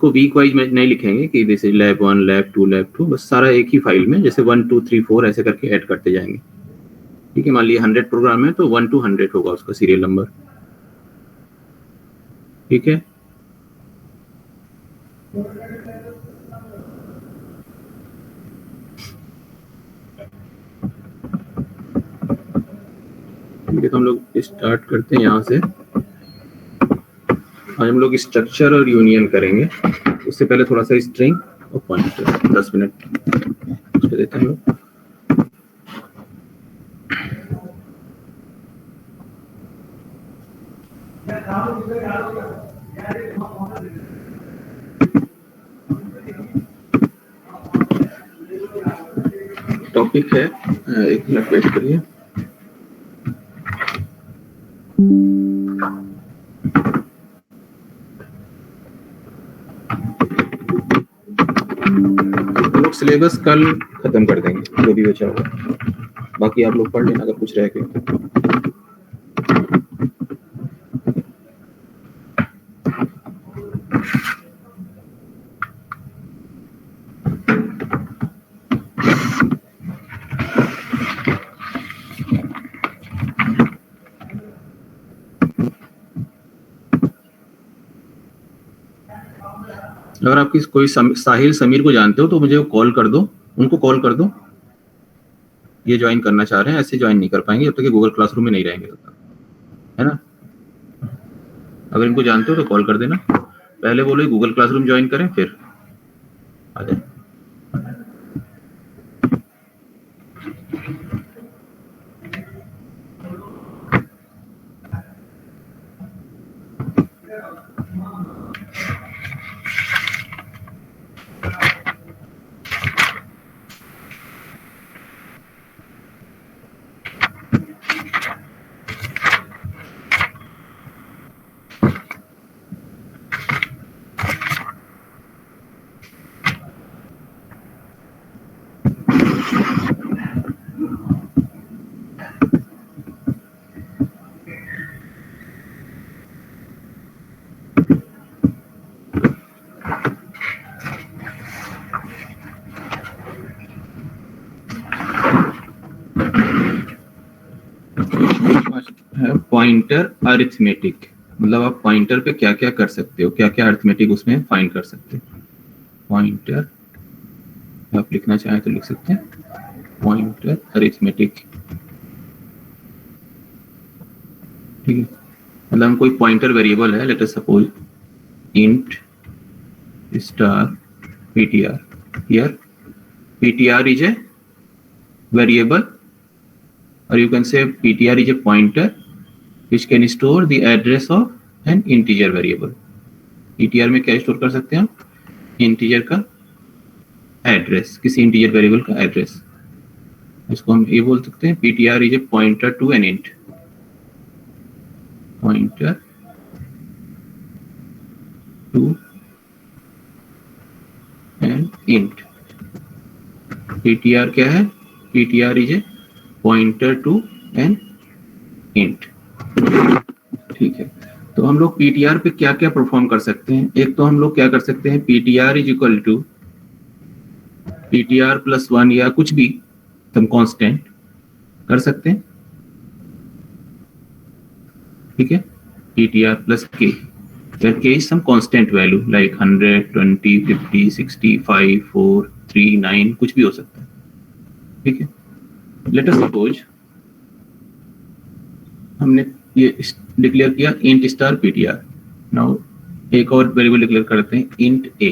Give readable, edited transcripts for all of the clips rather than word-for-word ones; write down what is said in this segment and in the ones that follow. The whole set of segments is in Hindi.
को वीक वाइज में नहीं लिखेंगे कि जैसे लैब 1 लैब 2 लैब 2, बस सारा एक ही फाइल में जैसे 1 2 3 4 ऐसे करके ऐड करते जाएंगे। ठीक है, मान लीजिए 100 प्रोग्राम है तो 1 to 100 होगा उसका सीरियल नंबर। ठीक है, ठीक है, तो हम लोग स्टार्ट करते हैं यहाँ से। आज हम लोग स्ट्रक्चर और यूनियन करेंगे। उससे पहले थोड़ा सा स्ट्रिंग और पॉइंटर 10 मिनट उस पर देते हैं हम लोग। टॉपिक है, एक मिनट वेट करिए। हम लोग सिलेबस कल खत्म कर देंगे जो भी बचा होगा, बाकी आप लोग पढ़ लेना अगर कुछ रह गया। अगर आप कोई साहिल समीर को जानते हो तो मुझे कॉल कर दो, उनको कॉल कर दो। ये ज्वाइन करना चाह रहे हैं, ऐसे ज्वाइन नहीं कर पाएंगे जब तक कि गूगल क्लासरूम में नहीं रहेंगे, है ना। अगर इनको जानते हो तो कॉल कर देना, पहले बोलो गूगल क्लासरूम ज्वाइन करें फिर आ जाए। पॉइंटर अरिथमेटिक, मतलब आप पॉइंटर पे क्या क्या कर सकते हो, क्या क्या अरिथमेटिक उसमें फाइंड कर सकते हो। पॉइंटर आप लिखना चाहें तो लिख सकते हैं, पॉइंटर अरिथमेटिक। ठीक है, मतलब हम कोई पॉइंटर वेरिएबल है, let us suppose int star ptr, here ptr is a variable, or you can say ptr is a pointer which can store the address of an integer variable। ptr में क्या स्टोर कर सकते हैं हम, इंटीजर का एड्रेस, किसी इंटीजर वेरिएबल का एड्रेस। इसको हम ये बोल सकते हैं ptr is a pointer to an int, pointer to an int। ptr क्या है, ptr is a pointer to an int। ठीक है, तो हम लोग ptr पे क्या क्या परफॉर्म कर सकते हैं। एक तो हम लोग क्या कर सकते हैं, ptr is equal to ptr plus 1 या कुछ भी सम कांस्टेंट कर सकते हैं। ठीक है, ptr plus k, where k is some constant value like 100 20 50 60 5 4 3 9 कुछ भी हो सकता है। ठीक है, लेट अस सपोज हमने ये डिक्लेयर किया इंट स्टार ptr। नाउ एक और वेरिएबल डिक्लेयर करते हैं इंट a।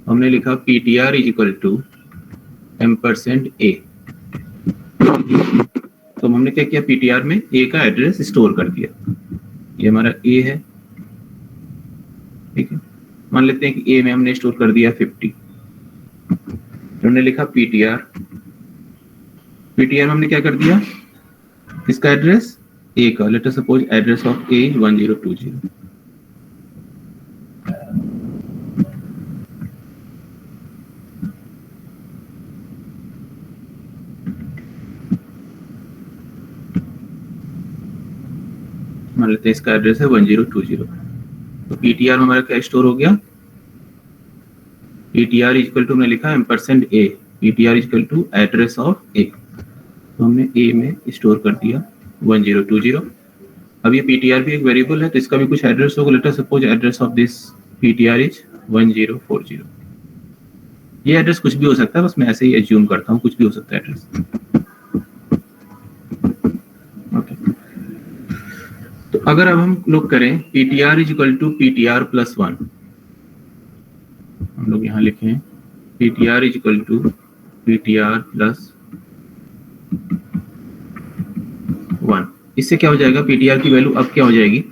हमने लिखा ptr is equal to %a। तो हमने क्या किया, ptr में a का एड्रेस स्टोर कर दिया, ये हमारा a है। ठीक है, मान लेते हैं कि a में हमने स्टोर कर दिया 50। हमने लिखा ptr में हमने क्या कर दिया, इसका एड्रेस a का, late us suppose address of a 1020। मान लेते हैं इसका एड्रेस है 1020। तो पीटीआर में हमारा क्या स्टोर हो गया, पीटीआर इक्वल टू, हमने लिखा ampersand A, PTR equal to address of A, तो हमने ए में स्टोर कर दिया 1020। अब ये पीटीआर भी एक वेरिएबल है तो इसका भी कुछ एड्रेस होगा। Late us suppose address of this PTR is 1040। ये एड्रेस कुछ भी हो सकता है, बस मैं ऐसे ही एज्यूम करता हूँ, कुछ भी हो सकता है एड्रेस। ओके, तो अगर अब हम लोग करें PTR is equal to PTR plus 1, हम लोग यहाँ लिखें PTR is equal to PTR plus 1। इससे क्या हो जाएगा, पीटीआर की वैल्यू अब क्या हो जाएगी,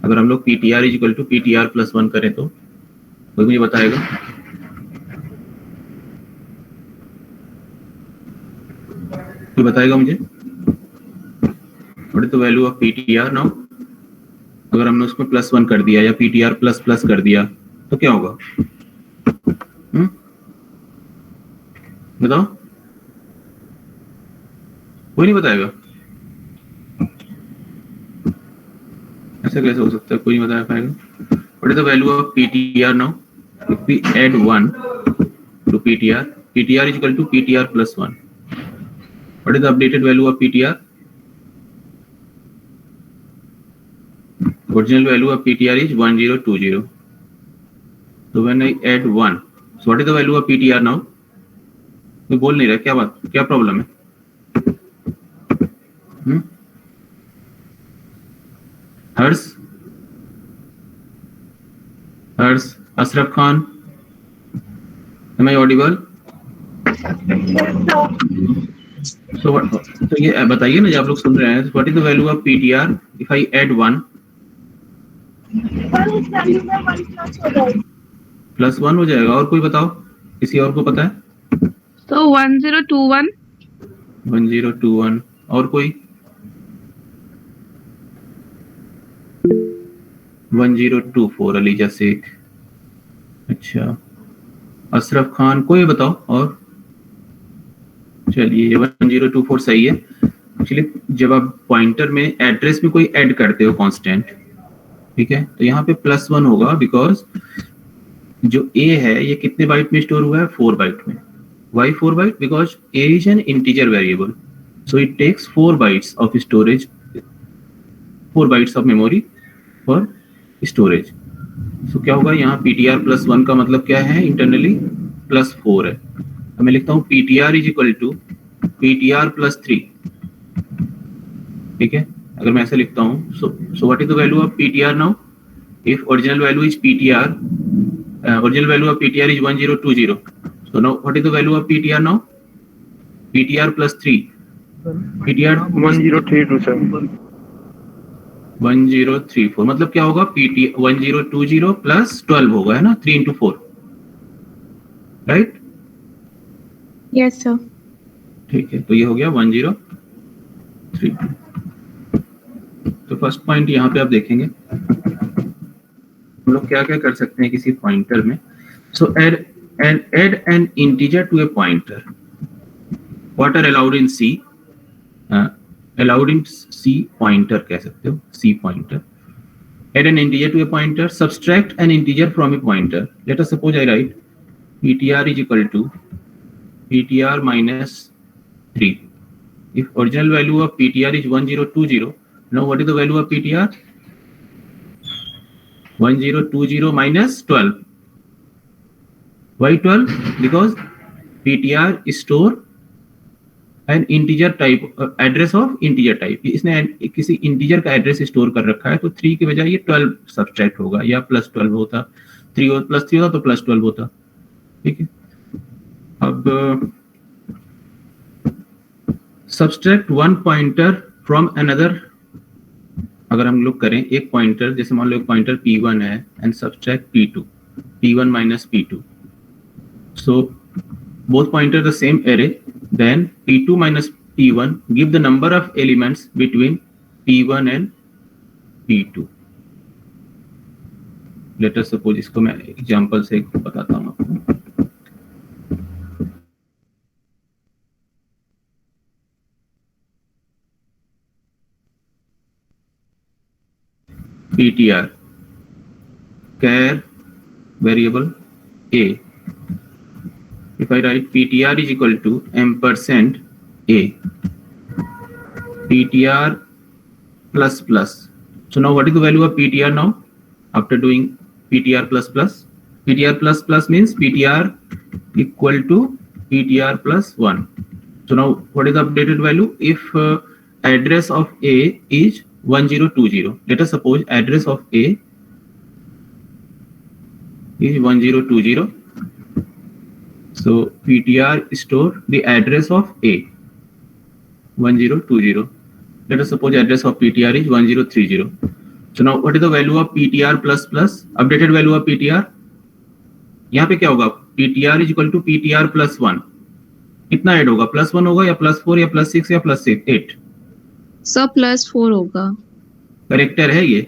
अगर हम लोग PTR is equal to PTR plus 1 करें तो कोई मुझे बताएगा, कोई बताएगा मुझे, what is the value of PTR now. अगर हमने उसमें प्लस 1 कर दिया या पीटीआर प्लस प्लस कर दिया तो क्या होगा, बताओ, कोई नहीं बताएगा, ऐसा कैसे हो सकता है, कोई नहीं बता पाएगा। What is the value of PTR now, if we add 1 to PTR, PTR is equal to PTR plus 1, what is the updated value of PTR, original value of PTR is 1020, so when I add 1, so what is the value of PTR now, कोई बोल नहीं रहा, क्या बात, क्या प्रॉब्लम है, हर्ष, Ashraf Khan, am I audible? तो ये बताइए ना, जब आप लोग सुन रहे हैं, what is the value of PTR if I add 1, plus 1 हो जाएगा। और कोई बताओ, किसी और को पता है, तो 1021, 1021, और कोई 1024, अलीजा शेख, अच्छा, अशरफ खान, कोई बताओ, और चलिए 1024 सही है। एक्चुअली जब आप पॉइंटर में एड्रेस में कोई ऐड करते हो कांस्टेंट, ठीक है, तो यहाँ पे प्लस 1 होगा, बिकॉज जो ए है ये कितने बाइट में स्टोर हुआ है, 4 बाइट में। Y 4 byte, because A is an integer variable, so it takes 4 bytes of storage, 4 bytes of memory for storage. So क्या होगा यहाँ, पीटीआर प्लस 1 का मतलब क्या है, इंटरनली प्लस 4 है। अब मैं लिखता हूँ PTR is equal to PTR plus 3, ठीक है। अगर मैं ऐसे लिखता हूँ, so what is the value of PTR now, if original value is PTR, original value of PTR is 1020, so now what is the value of PTR now, PTR plus 3, PTR 1032 1034, मतलब क्या होगा, PT 1020 प्लस 12 होगा, है ना, 3 into 4, राइट, यस सर, ठीक है, तो ये हो गया 1032। तो फर्स्ट पॉइंट यहाँ पे आप देखेंगे हम लोग क्या क्या कर सकते हैं किसी पॉइंटर में। So add an integer to a pointer, what are allowed in C, allowed in C pointer कह सकते हो, C pointer. Add an integer to a pointer, subtract an integer from a pointer. Let us suppose I write ptr is equal to ptr minus 3. If original value of ptr is 1020, now what is the value of ptr, 1020 minus 12. Why 12? Because ptr store an integer type, address of integer type, इसने किसी इंटीजर का एड्रेस स्टोर कर रखा है, तो 3 के बजाय ये 12 सब्सट्रैक्ट होगा, या प्लस 12 होता, 3 और प्लस 3 होता तो प्लस 12 होता, ठीक है। अब subtract one pointer from another, अगर हम लोग करें एक पॉइंटर, जैसे मान लो एक पॉइंटर p1 है and subtract p2, p1 minus p2, so both pointer the same array, then p2 minus p1 give the number of elements between p1 and p2. Let us suppose, इसको मैं एग्जांपल से बताता हूँ आपको। ptr char variable a. If I write ptr is equal to ampersand a, ptr plus plus. So now what is the value of ptr now after doing ptr plus plus? Ptr plus plus means ptr equal to ptr plus 1. So now what is the updated value? If address of a is 1020, let us suppose address of a is 1020. So ptr store the address of a 1020. Let us suppose address of ptr is 1030. So now what is the value of ptr plus plus? Updated value of ptr यहाँ पे क्या होगा? ptr is equal to ptr plus 1. कितना ऐड होगा? +1 होगा या +4 या +6 या +8? सब +4 होगा। करेक्टर है ये?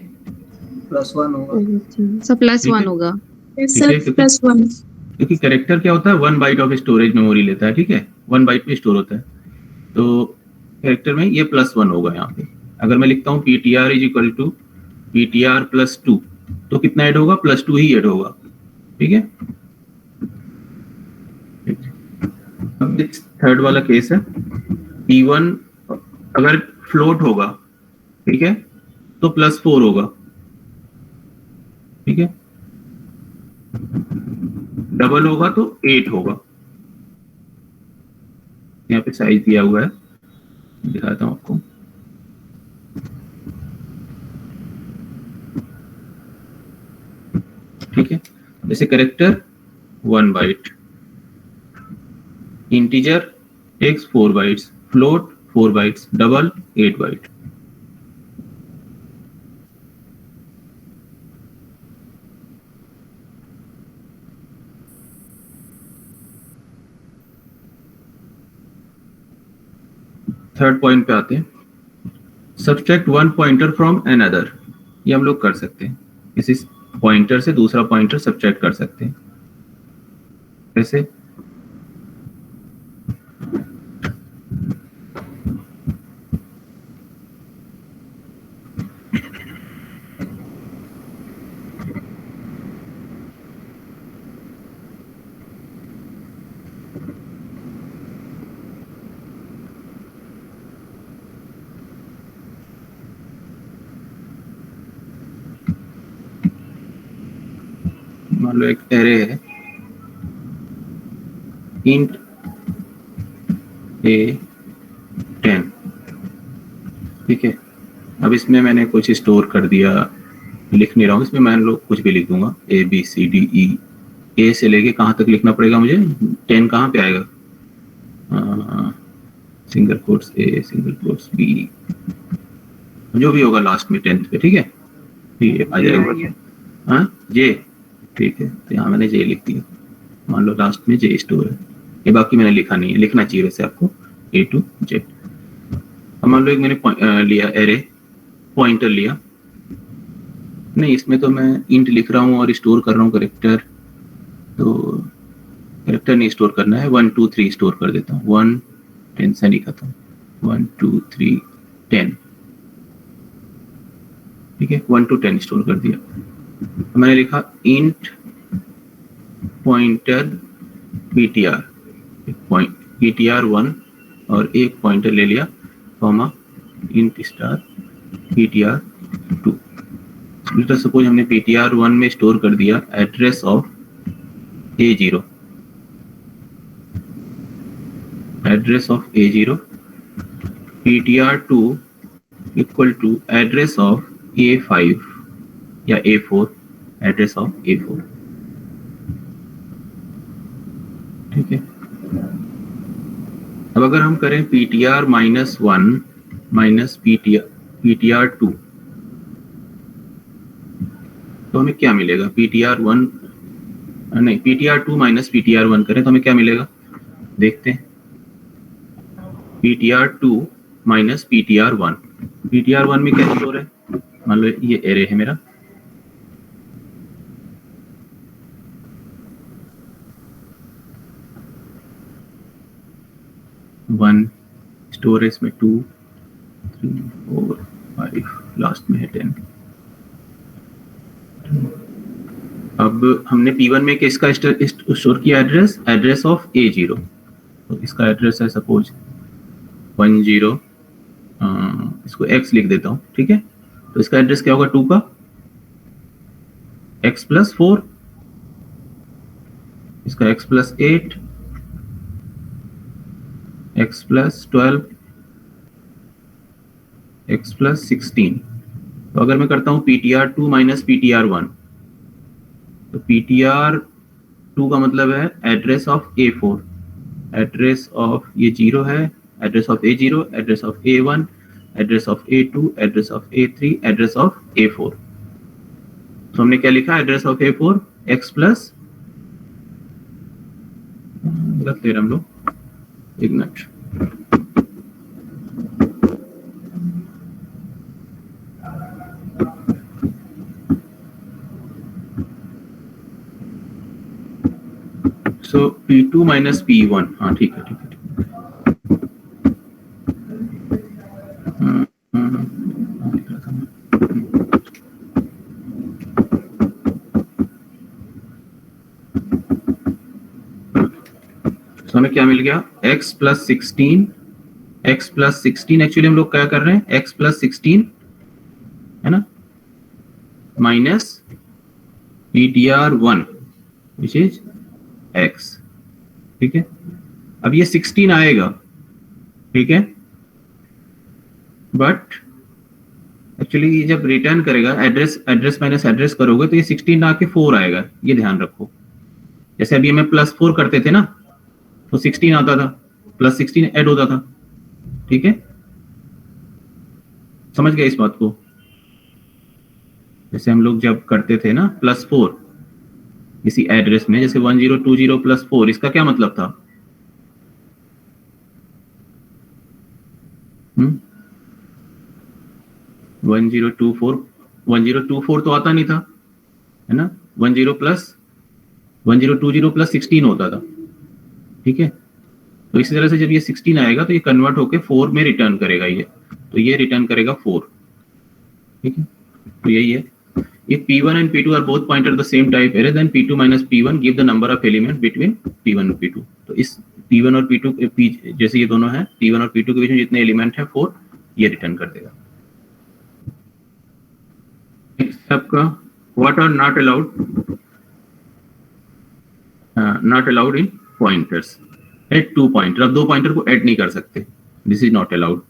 +1 होगा। सब +1 होगा। +1 क्योंकि करेक्टर क्या होता है? 1 बाइट ऑफ स्टोरेज मेमोरी लेता है, ठीक है? 1 बाइट पे स्टोर होता है, तो करेक्टर में ये +1 होगा यहाँ पे। अगर मैं लिखता हूँ ptr is equal to ptr plus 2, तो कितना ऐड होगा? +2 ही ऐड होगा, ठीक है? अब थर्ड वाला केस है, p1 अगर फ्लोट होगा, ठीक है, तो +4 होगा, ठीक है? डबल होगा तो 8 होगा। यहाँ पे साइज दिया हुआ है, दिखाता हूं आपको। ठीक है, जैसे character 1 byte, integer x 4 bytes, float 4 bytes, double 8 byte. Third point पे आते हैं, subtract one pointer from another. ये हम लोग कर सकते हैं, किसी पॉइंटर से दूसरा पॉइंटर सब्सट्रैक्ट कर सकते हैं। कैसे? मान लो एक एरे है int a10, ठीक है। अब इसमें मैंने कुछ स्टोर कर दिया, लिख नहीं रहा हूँ, इसमें मान लो कुछ भी लिख दूंगा, a b c d e, a से लेके कहाँ तक लिखना पड़ेगा मुझे? 10 कहाँ पे आएगा? Single quotes a, single quotes b, जो भी होगा लास्ट में 10th पे, ठीक है, ये आ जाएगा। हाँ j, ठीक है, तो यहाँ मैंने जे लिख दिया, मान लो लास्ट में जे स्टोर है। ये बाकी मैंने लिखा नहीं है, लिखना चाहिए वैसे आपको A to Z। अब मान लो एक मैंने लिया एरे, पॉइंटर लिया, नहीं इसमें तो मैं इंट लिख रहा हूँ और स्टोर कर रहा हूँ करेक्टर, तो करेक्टर नहीं स्टोर करना है, 1 2 3 स्टोर कर देता हूँ। 1 10 से नहीं खाता, 1 2 3 10, ठीक है, 1 to 10 स्टोर कर दिया। मैंने लिखा इंट पॉइंटर ptr, ptr1 और एक पॉइंटर ले लिया, comma int star ptr2। Let us suppose हमने ptr1 में स्टोर कर दिया address of a0, address of a0, ptr2 equal to address of a5 या a4, एड्रेस ऑफ a4, ठीक है। अब अगर हम करें ptr -1 माइनस ptr2, तो हमें क्या मिलेगा? ptr1 नहीं, ptr2 माइनस ptr1 करें तो हमें क्या मिलेगा? देखते हैं, ptr2 माइनस ptr1, ptr1 में क्या स्टोर है? मान लो ये एरे है मेरा, वन स्टोर है इसमें, 2 3 4 5, लास्ट में है 10। अब हमने P1 में किसका स्टोर किया एड्रेस ऑफ A0, तो इसका एड्रेस है सपोज 10, इसको x लिख देता हूं, ठीक है। तो इसका एड्रेस क्या होगा 2 का, x + 4, इसका x + 8, x + 12, x + 16। तो अगर मैं करता हूं ptr2 - ptr1, तो ptr2 का मतलब है address of A4, address of ये 0 है, address of A0, address of A1, address of A2, address of A3, address of A4। तो हमने क्या लिखा, address of A4 x plus, गलत ले रहे हम लोग, एक मिनट, सो P2 - P1, हाँ ठीक है, ठीक है, तो हमें क्या मिल गया, x + 16, x + 16, एक्चुअली हम लोग क्या कर रहे हैं, x + 16 है ना, minus ptr1 which is x, ठीक है। अब ये 16 आएगा, ठीक है, बट एक्चुअली जब रिटर्न करेगा एड्रेस माइनस एड्रेस करोगे तो ये 16 ना आके 4 आएगा, ये ध्यान रखो। जैसे अभी हमें +4 करते थे ना, तो 16 आता था, +16 ऐड होता था, ठीक है, समझ गए इस बात को। जैसे हम लोग जब करते थे ना +4 इसी एड्रेस में, जैसे 1020 + 4, इसका क्या मतलब था, 1024 तो आता नहीं था, है ना, 1020 + 16 होता था, ठीक है। तो इसी तरह से जब ये 16 आएगा तो ये कन्वर्ट होके 4 में रिटर्न करेगा, ये तो ये रिटर्न करेगा 4, ठीक है। तो यही है, if P1 and P2 are both pointed the same type array, then P2 - P1 give the number of element between P1 और P2। तो इस P1 और P2 जैसे ये दोनों है, P1 और P2 के बीच में जितने एलिमेंट है 4, ये रिटर्न कर देगा। आपका what are not allowed in pointers, add 2 pointer, अब 2 पॉइंटर को ऐड नहीं कर सकते, this is not allowed.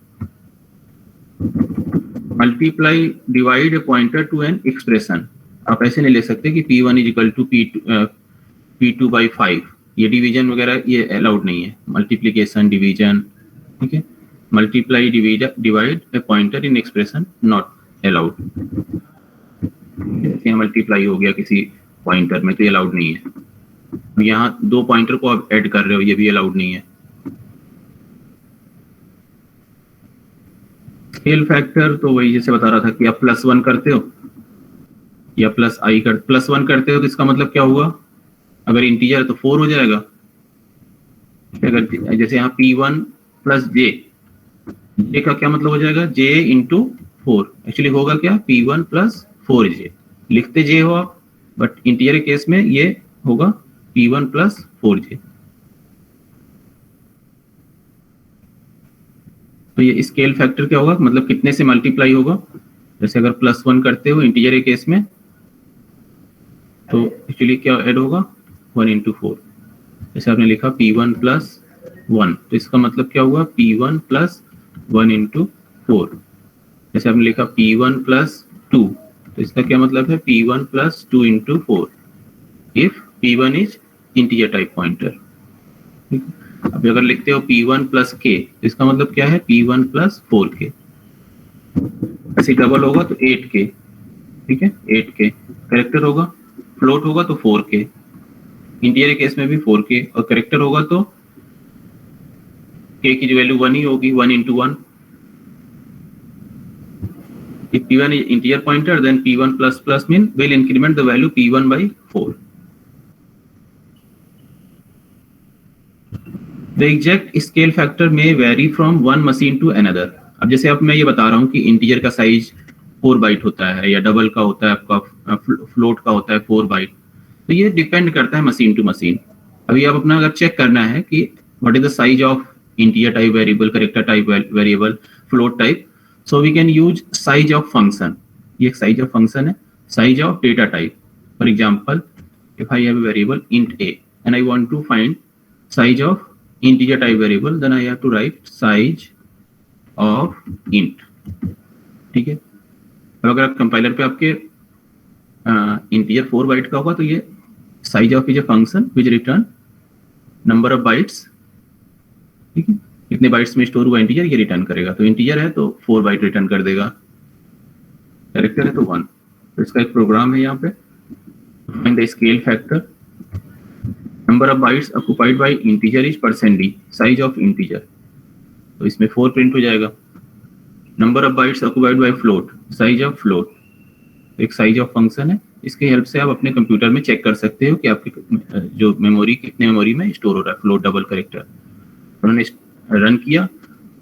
Multiply divide a pointer to an expression, आप ऐसे नहीं ले सकते कि P1 = P2/5, ये डिवीजन वगैरह ये अलाउड नहीं है, मल्टीप्लीकेशन डिवीजन, ठीक है। Multiply divide a pointer in expression not allowed, जैसे मल्टीप्लाई हो गया किसी पॉइंटर में तो ये अलाउड नहीं है। यहाँ 2 पॉइंटर को आप ऐड कर रहे हो, ये भी अलाउड नहीं है। स्केल फैक्टर तो वही जैसे बता रहा था कि आप +1 करते हो या +1 करते हो तो इसका मतलब क्या होगा, अगर इंटीजर तो 4 हो जाएगा। अगर जैसे यहाँ P1 + j का क्या मतलब हो जाएगा, j × 4, एक्चुअली होगा क्या, P1 + 4j, लिखते j हो आप, बट इंटीजर के केस में ये होगा P1 + 4j। तो ये स्केल फैक्टर क्या होगा, मतलब कितने से मल्टीप्लाई होगा। जैसे अगर +1 करते हो इंटीजर के केस में, तो एक्चुअली क्या ऐड होगा, 1 × 4। जैसे आपने लिखा P1 + 1, तो इसका मतलब क्या हुआ, P1 + 1 × 4। जैसे आपने लिखा P1 + 2, तो इसका क्या मतलब है, P1 + 2 × 4 if P1 is integer type pointer. अब अगर लिखते हो P1 + k, इसका मतलब क्या है, P1 + 4k। ऐसे डबल होगा तो 8k, ठीक है, 8k। कैरेक्टर होगा, फ्लोट होगा तो 4k, इंटीजर केस में भी 4k, और कैरेक्टर होगा तो k की जो वैल्यू 1 ही होगी, 1 × 1। If P1 is integer pointer, then P1 ++ mean will increment the value P1/4. The exact scale factor may vary from one machine to another. अब जैसे अब मैं ये बता रहा हूँ कि इंटीजर का साइज 4 बाइट होता है, या डबल का होता है आपका, फ्लोट का होता है 4 बाइट, तो ये डिपेंड करता है मशीन टू मशीन। अभी आप अपना अगर चेक करना है कि what is the size of integer type variable, character type variable, float type, so we can use size of function. ये एक साइज ऑफ फंक्शन है, size of data type. For example, if I have a variable int a and I want to find size of integer type variable, then I have to write size of int। ठीक है, अब अगर कंपाइलर पे आपके इंटीजर 4 बाइट का होगा तो ये size of is a function which return number of bytes. ठीक है, कितने बाइट्स में स्टोर हुआ इंटीजर ये रिटर्न करेगा। तो इंटीजर है तो 4 बाइट रिटर्न कर देगा, कैरेक्टर है तो 1। तो इसका एक प्रोग्राम है यहाँ पे, find the scale factor, number of bytes occupied by integer is %d, size of integer, तो इसमें 4 प्रिंट हो जाएगा। number of bytes occupied by float, size of float, एक साइज ऑफ फंक्शन है। इसके हेल्प से आप अपने कंप्यूटर में चेक कर सकते हो कि आपकी जो मेमोरी कितने मेमोरी में स्टोर हो रहा है। फ्लोट डबल कैरेक्टर उन्होंने रन किया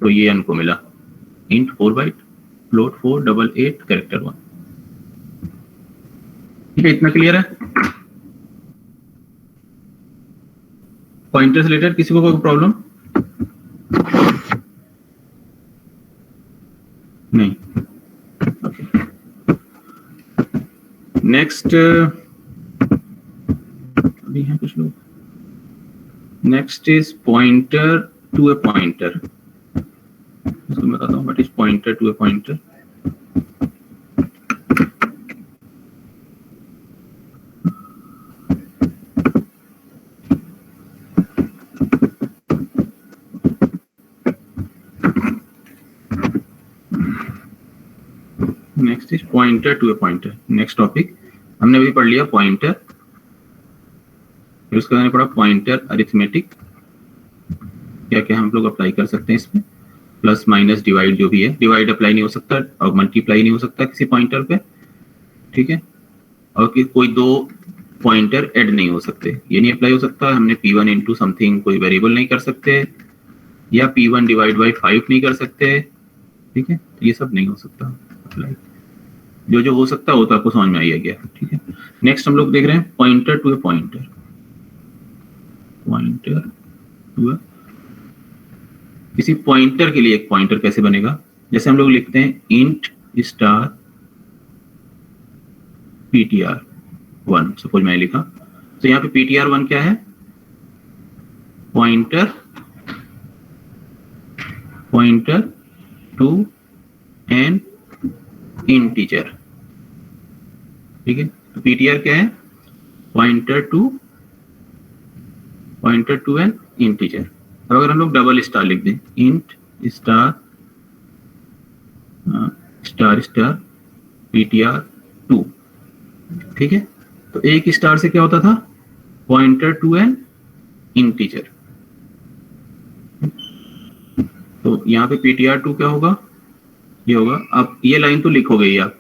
तो ये उनको मिला int 4 byte, float 4, double 8, character 1। ठीक है, इतना क्लियर है? पॉइंटर से रिलेटेड किसी को कोई प्रॉब्लम नहीं? नेक्स्ट अभी है कुछ लोग। Next is pointer to a pointer. इसको मैं बताता हूँ what is pointer to a pointer. Next is pointer to a pointer. Next topic हमने अभी पढ़ लिया पॉइंटर, फिर उसके बाद पढ़ा पॉइंटर अरिथमेटिक, क्या क्या हम लोग अप्लाई कर सकते हैं इसमें, प्लस माइनस डिवाइड जो भी है। डिवाइड अप्लाई नहीं हो सकता और मल्टीप्लाई नहीं हो सकता किसी पॉइंटर पे। ठीक है, और कि कोई 2 पॉइंटर ऐड नहीं हो सकते, ये नहीं अप्लाई हो सकता। हमने P1 इंटू समथिंग कोई वेरिएबल नहीं कर सकते, या P1 डिवाइड बाई 5 नहीं कर सकते। ठीक है, ये सब नहीं हो सकता अप्लाई। जो जो हो सकता है वो तो आपको समझ में आ गया। ठीक है, नेक्स्ट हम लोग देख रहे हैं pointer to a pointer. Pointer to a, किसी पॉइंटर के लिए एक पॉइंटर कैसे बनेगा? जैसे हम लोग लिखते हैं इंट स्टार ptr1, सपोज मैंने लिखा, तो यहाँ पे ptr1 क्या है? Pointer to an integer. ठीक है, तो ptr क्या है? Pointer to an integer. अब अगर हम लोग डबल स्टार लिख दें, int star star star ptr2, ठीक है, तो एक स्टार से क्या होता था? Pointer to an integer. तो यहाँ पे ptr2 क्या होगा? ये होगा। अब ये लाइन तो लिखोगे ही आप,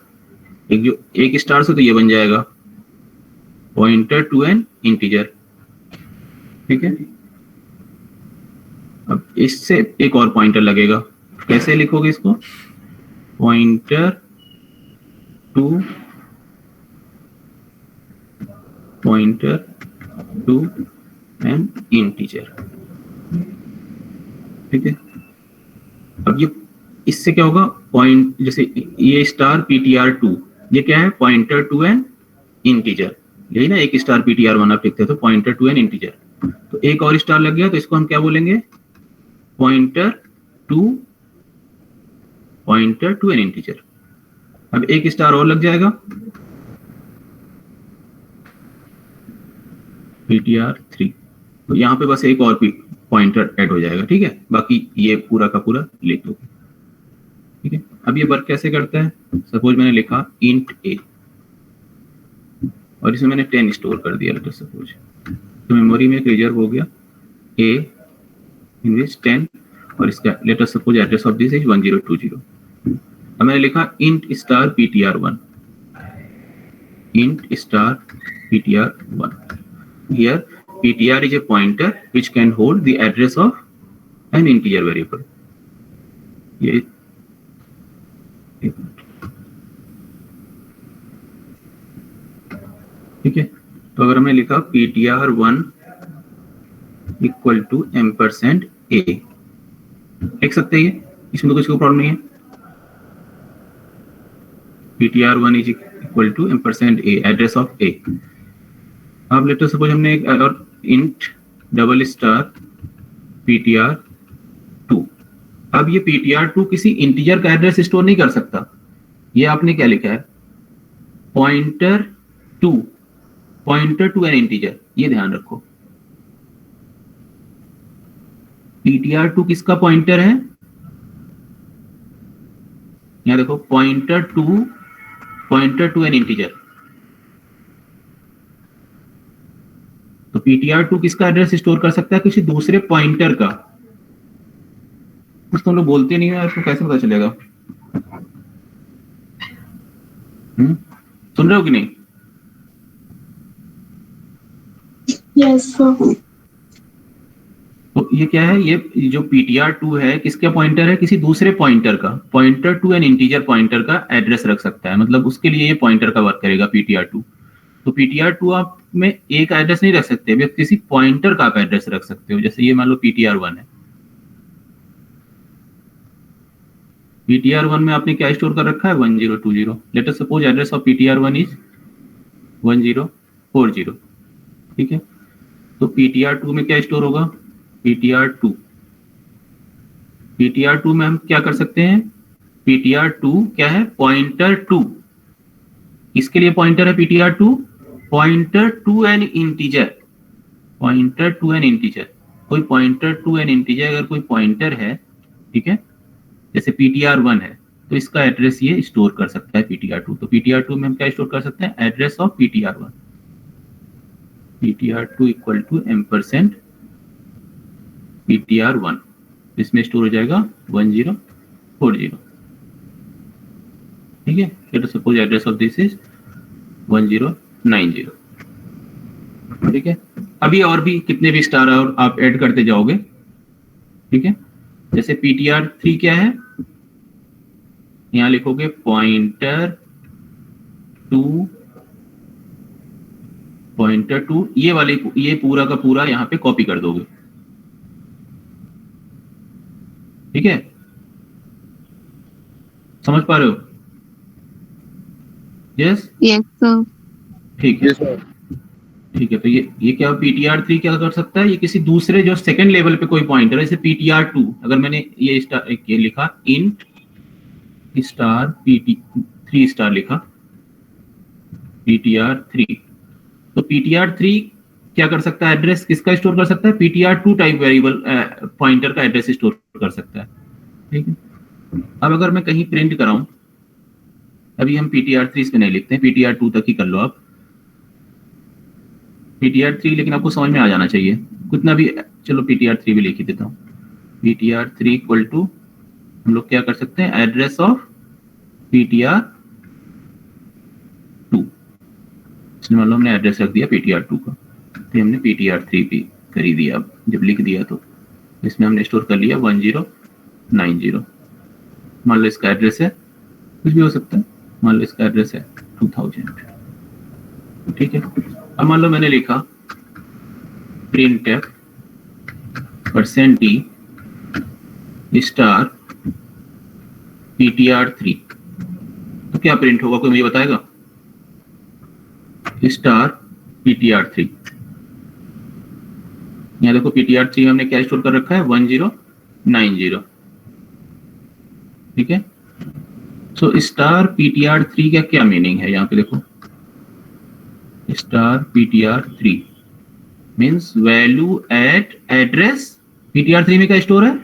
एक जो एक स्टार से तो ये बन जाएगा पॉइंटर टू एन इंटीजर। ठीक है, अब इससे एक और पॉइंटर लगेगा, कैसे लिखोगे इसको? Pointer to an integer. ठीक है, अब ये इससे क्या होगा? पॉइंट, जैसे ये स्टार ptr2, ये क्या है? Pointer to an integer. यही ना, एक स्टार ptr1 आप लिखते हैं तो पॉइंटर टू एन इंटीजर। तो एक और स्टार लग गया तो इसको हम क्या बोलेंगे? Pointer to an integer. अब एक स्टार और लग जाएगा ptr3, तो यहाँ पे बस एक और पॉइंटर ऐड हो जाएगा। ठीक है, बाकी ये पूरा का पूरा लिख दो। ठीक है, अब ये वर्क कैसे करता है? सपोज मैंने लिखा इंट a और इसमें मैंने 10 स्टोर कर दिया, लेटर सपोज, तो मेमोरी में एक रिजर्व हो गया a इन विच 10, और इसका later suppose address of this is 1020। अब मैंने लिखा int star ptr1, int star ptr1। Here ptr is a pointer which can hold the address of an integer variable। ये ठीक है, तो अगर हमने लिखा ptr1 इक्वल टू एम्परसेंड ए, लिख सकते हैं ये, इसमें तो कुछ प्रॉब्लम नहीं है। ptr1 is equal to ampersand A, address of A. अब लेट अस सपोज हमने एक और इंट डबल स्टार ptr2। अब ये ptr2 किसी इंटीजर का एड्रेस स्टोर नहीं कर सकता। ये आपने क्या लिखा है, पॉइंटर टू एन इंटीजर, ये ध्यान रखो। ptr2 किसका पॉइंटर है, यहां देखो, पॉइंटर टू एन इंटीजर। तो ptr2 किसका एड्रेस स्टोर कर सकता है, किसी दूसरे पॉइंटर का। कुछ तुम लोग बोलते नहीं है, आपको कैसे पता चलेगा? सुन रहे हो कि नहीं? Yes, sir. तो ये क्या है, ये जो ptr2 है किसका पॉइंटर है, किसी दूसरे पॉइंटर का। Pointer to an integer pointer का एड्रेस रख सकता है, मतलब उसके लिए ये पॉइंटर का वर्क करेगा ptr2। तो ptr2 आप में एक एड्रेस नहीं रख सकते, आप किसी पॉइंटर का आप एड्रेस रख सकते हो। जैसे ये मान लो ptr1 है, ptr1 में आपने क्या स्टोर कर रखा है, 1020। Late us suppose address of ptr1 is 1040, ठीक है। तो ptr2 में क्या स्टोर होगा, ptr2 में हम क्या कर सकते हैं, ptr2 क्या है, पॉइंटर टू। इसके लिए पॉइंटर है ptr2, pointer to an integer. कोई पॉइंटर टू एन इंटीजर अगर कोई पॉइंटर है, ठीक है, जैसे ptr1 है, तो इसका एड्रेस ये स्टोर कर सकता है ptr2। तो ptr2 में हम क्या स्टोर कर सकते हैं, address of ptr1। ptr2 equal to ampersand ptr1, इसमें स्टोर हो जाएगा 1040, ठीक है। Let us suppose address of this is 1090, ठीक है। अभी और भी कितने भी स्टार और आप ऐड करते जाओगे, ठीक है। जैसे ptr3 क्या है, यहां लिखोगे पॉइंटर टू, ये पूरा का पूरा यहां पे कॉपी कर दोगे, ठीक है। समझ पा रहे हो? Yes Yes, sir. ठीक है, ठीक है। तो ये क्या, ptr3 क्या कर सकता है, ये किसी दूसरे जो सेकंड लेवल पे कोई पॉइंटर है, जैसे ptr2, अगर मैंने ये लिखा इंट स्टार pt3 स्टार लिखा ptr3, तो ptr3 क्या कर सकता है, एड्रेस किसका स्टोर कर सकता है, ptr2 टाइप वेरिएबल पॉइंटर का एड्रेस स्टोर कर सकता है, ठीक है। अब अगर मैं कहीं प्रिंट कराऊं, अभी हम ptr3 इस पे नहीं लिखते हैं, ptr2 तक ही कर लो आप, ptr3, लेकिन आपको समझ में आ जाना चाहिए कितना भी। चलो ptr3 भी लिख ही देता हूँ, ptr3 इक्वल टू, हम लोग क्या कर सकते हैं, एड्रेस ऑफ ptr2। इसमें मान लो हमने एड्रेस रख दिया ptr2 का, तो हमने ptr3 भी कर ही दिया। अब जब लिख दिया तो इसमें हमने स्टोर कर लिया 1090। मान लो इसका एड्रेस है, कुछ भी हो सकता है, मान लो इसका एड्रेस है 2000, ठीक है। अब मान लो मैंने लिखा printf %d स्टार ptr3, तो क्या प्रिंट होगा, कोई मुझे बताएगा? स्टार ptr3, यहाँ देखो ptr3 हमने क्या स्टोर कर रखा है, 1090, ठीक है। सो स्टार ptr3 का क्या मीनिंग है, यहाँ पे देखो, star ptr3 means value eight address. ptr3 में क्या स्टोर है,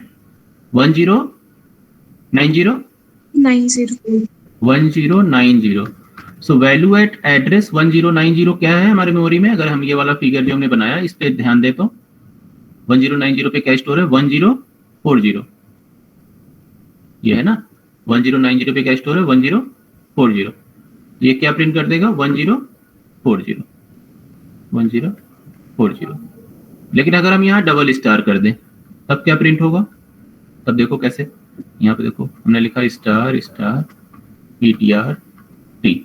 1090। सो वैल्यू एट एड्रेस 1090 क्या है हमारे मेमोरी में, अगर हम ये वाला फिगर जो हमने बनाया इस पे ध्यान दे तो 1090 पे क्या स्टोर है, 1040, ये है ना। 1090 पे क्या स्टोर है, 1040, ये क्या प्रिंट कर देगा, 1040। लेकिन अगर हम यहाँ डबल स्टार कर दें तब क्या प्रिंट होगा, तब देखो कैसे, यहाँ पे देखो हमने लिखा स्टार स्टार ptr3,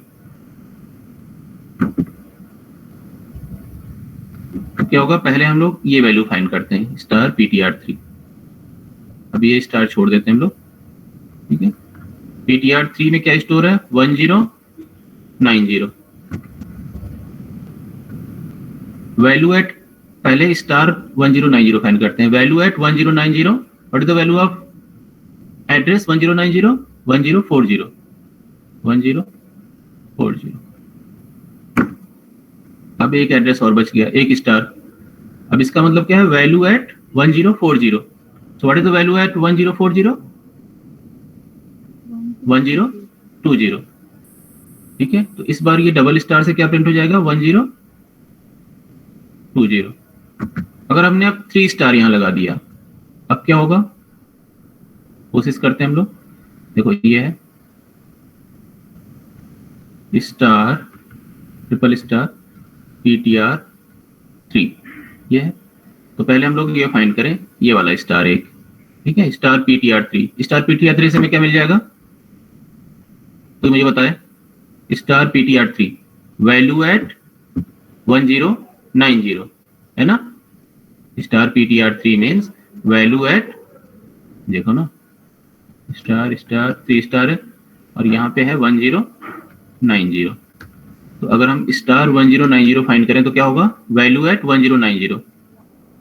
तो क्या होगा, पहले हम लोग ये वैल्यू फाइंड करते हैं स्टार ptr3। अब ये स्टार छोड़ देते हैं हम लोग, ठीक है। ptr3 में क्या स्टोर है, 1090। वैल्यू एट, पहले स्टार 1090 फाइंड करते हैं। Value at 1090, what is the value of address 1090? 1040, 1040। अब एक एड्रेस और बच गया, एक स्टार। अब इसका मतलब क्या है, value at 1040। So what is the value at 1040? 1020। ठीक है, तो इस बार ये डबल स्टार से क्या प्रिंट हो जाएगा, 1020। अगर हमने अब 3 स्टार यहां लगा दिया, अब क्या होगा, कोशिश करते हैं हम लोग। देखो ये है स्टार, ट्रिपल स्टार ptr3, ये है। तो पहले हम लोग ये फाइंड करें, ये वाला स्टार एक, ठीक है, स्टार ptr3। स्टार ptr3 से हमें क्या मिल जाएगा, तो मुझे बताए, स्टार ptr3 वैल्यू एट 1090 है ना। Star ptr3 means value eight, देखो ना, स्टार स्टार 3 स्टार है और यहाँ पे है 1090। तो अगर हम स्टार 1090 फाइंड करें तो क्या होगा, value at 1090।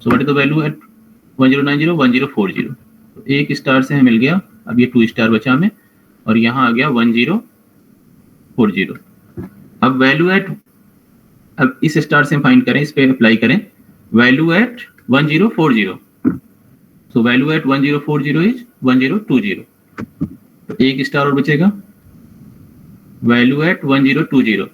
So what is the value at 1090? 1040। तो एक स्टार से हमें मिल गया, अब ये 2 स्टार बचा हमें, और यहाँ आ गया 1040। अब वैल्यू एट, अब इस स्टार से हम फाइंड करें, इस पे अप्लाई करें, value at 1040। So value at 1040 is 1020। तो एक स्टार और बचेगा, वैल्यू एट 1020।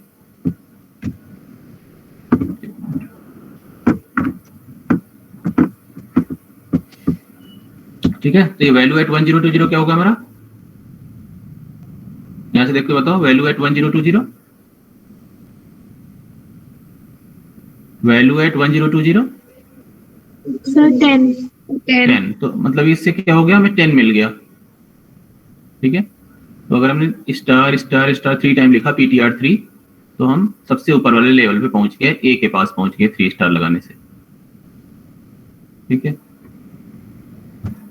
ठीक है, तो ये वैल्यू एट 1020 क्या होगा हमारा, यहां से देख के बताओ, value at 1020, value at 1020 sir 10। 10। तो मतलब इससे क्या हो गया, हमें 10 मिल गया। ठीक है, तो अगर हमने स्टार स्टार स्टार 3 टाइम लिखा ptr3, तो हम सबसे ऊपर वाले लेवल पे पहुंच गए, ए के पास पहुंच गए 3 स्टार लगाने से। ठीक है,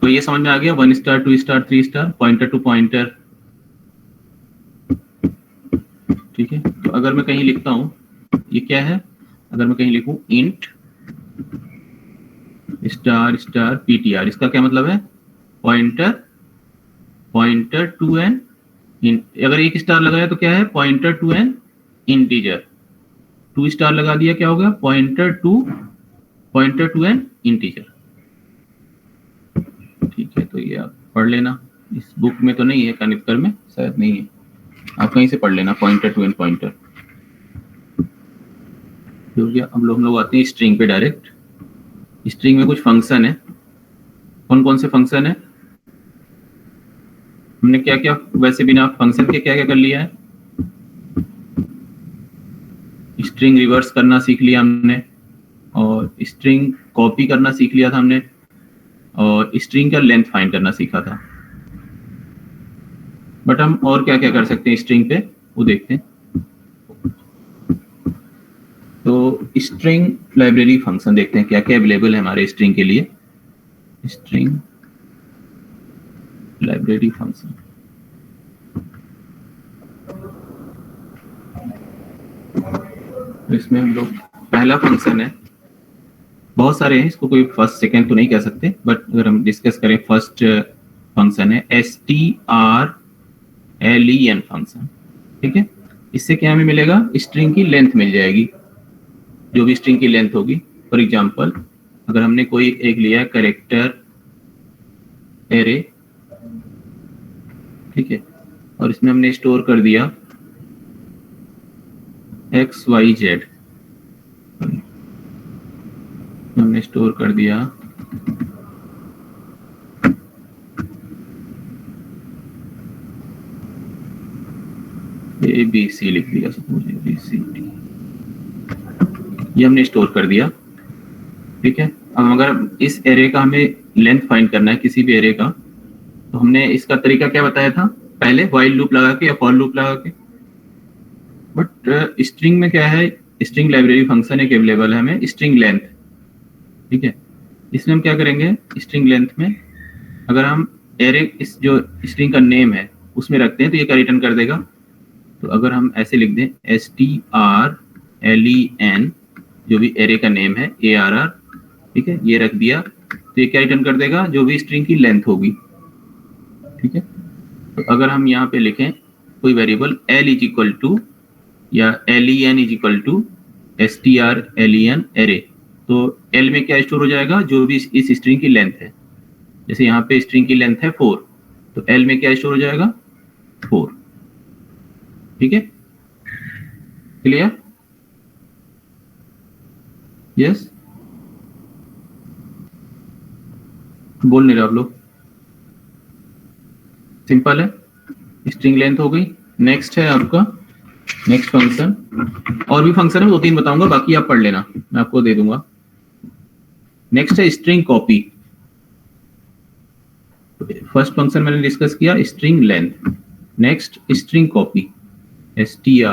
तो ये समझ में आ गया, 1 star 2 star 3 star, pointer to pointer. ठीक है, तो अगर मैं कहीं लिखता हूं, ये क्या है, अगर मैं कहीं लिखूं इंट स्टार स्टार ptr, इसका क्या मतलब है, पॉइंटर, पॉइंटर टू एन, अगर एक स्टार लगाया तो क्या है, pointer to an integer. 2 star लगा दिया, क्या होगा, पॉइंटर टू एन इंटीजर। ठीक है, तो ये आप पढ़ लेना, इस बुक में तो नहीं है, कानितकर में शायद नहीं है, आप कहीं से पढ़ लेना, पॉइंटर टू एन पॉइंटर। हो गया। अब हम लोग आते हैं स्ट्रिंग पे डायरेक्ट। स्ट्रिंग में कुछ फंक्शन है, कौन कौन से फंक्शन है, हमने क्या क्या, वैसे बिना फंक्शन के क्या क्या कर लिया है, स्ट्रिंग रिवर्स करना सीख लिया हमने, और स्ट्रिंग कॉपी करना सीख लिया था हमने, और स्ट्रिंग का लेंथ फाइंड करना सीखा था। बट हम और क्या क्या कर सकते हैं स्ट्रिंग पे, वो देखते हैं। तो स्ट्रिंग लाइब्रेरी फंक्शन देखते हैं क्या क्या अवेलेबल है हमारे स्ट्रिंग के लिए। स्ट्रिंग लाइब्रेरी फंक्शन, तो इसमें हम लोग, पहला फंक्शन है, बहुत सारे हैं, इसको कोई फर्स्ट सेकेंड तो नहीं कह सकते, बट अगर हम डिस्कस करें, फर्स्ट फंक्शन है strlen फंक्शन। ठीक है, इससे क्या हमें मिलेगा, स्ट्रिंग की लेंथ मिल जाएगी, जो भी स्ट्रिंग की लेंथ होगी। फॉर एग्जांपल, अगर हमने कोई एक लिया है कैरेक्टर एरे, ठीक है, और इसमें हमने स्टोर कर दिया XYZ, हमने स्टोर कर दिया ABC, लिख दिया सपोज ABCD, ये हमने स्टोर कर दिया। ठीक है, अब अगर इस एरे का हमें लेंथ फाइंड करना है, किसी भी एरे का, तो हमने इसका तरीका क्या बताया था, पहले व्हाइल लूप लगा के या फॉर लूप लगा के। बट स्ट्रिंग में क्या है, स्ट्रिंग लाइब्रेरी फंक्शन एक अवेलेबल है हमें स्ट्रिंग लेंथ, ठीक है। इसमें हम क्या करेंगे, स्ट्रिंग लेंथ में अगर हम एरे इस जो स्ट्रिंग का नेम है उसमें रखते हैं तो ये क्या रिटर्न कर देगा। तो अगर हम ऐसे लिख दें strlen, जो भी एरे का नेम है ARR, ठीक है, ये रख दिया तो ये क्या रिटर्न कर देगा, जो भी स्ट्रिंग की लेंथ होगी, ठीक है। तो अगर हम यहाँ पे लिखें कोई variable l is equal to या len is equal to strlen array, तो l में क्या स्टोर हो जाएगा, जो भी इस स्ट्रिंग की लेंथ है। जैसे यहाँ पे स्ट्रिंग की लेंथ है 4, तो l में क्या स्टोर हो जाएगा 4, ठीक है, क्लियर, यस। बोल नहीं रहे आप लोग, सिंपल है, स्ट्रिंग लेंथ हो गई। नेक्स्ट है आपका नेक्स्ट फंक्शन, और भी फंक्शन है 2-3 बताऊंगा, बाकी आप पढ़ लेना, मैं आपको दे दूंगा। नेक्स्ट है स्ट्रिंग कॉपी। फर्स्ट फंक्शन मैंने डिस्कस किया string length, next string copy, strcpy,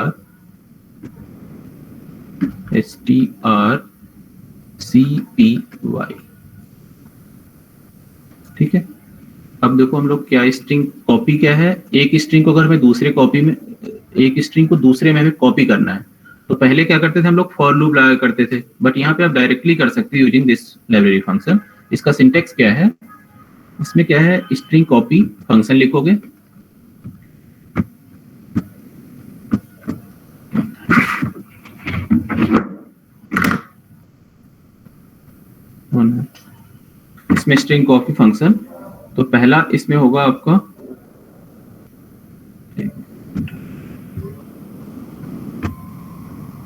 ठीक है। अब देखो हम लोग क्या, स्ट्रिंग कॉपी क्या है, एक स्ट्रिंग को अगर हमें दूसरे कॉपी में, एक स्ट्रिंग को दूसरे में हमें कॉपी करना है तो पहले क्या करते थे हम लोग, फॉर लूप लगा करते थे, बट यहाँ पे आप डायरेक्टली कर सकते हो यूजिंग दिस लाइब्रेरी फंक्शन। इसका सिंटेक्स क्या है, इसमें क्या है, स्ट्रिंग कॉपी फंक्शन लिखोगे, इसमें स्ट्रिंग कॉपी फंक्शन, तो पहला इसमें होगा आपका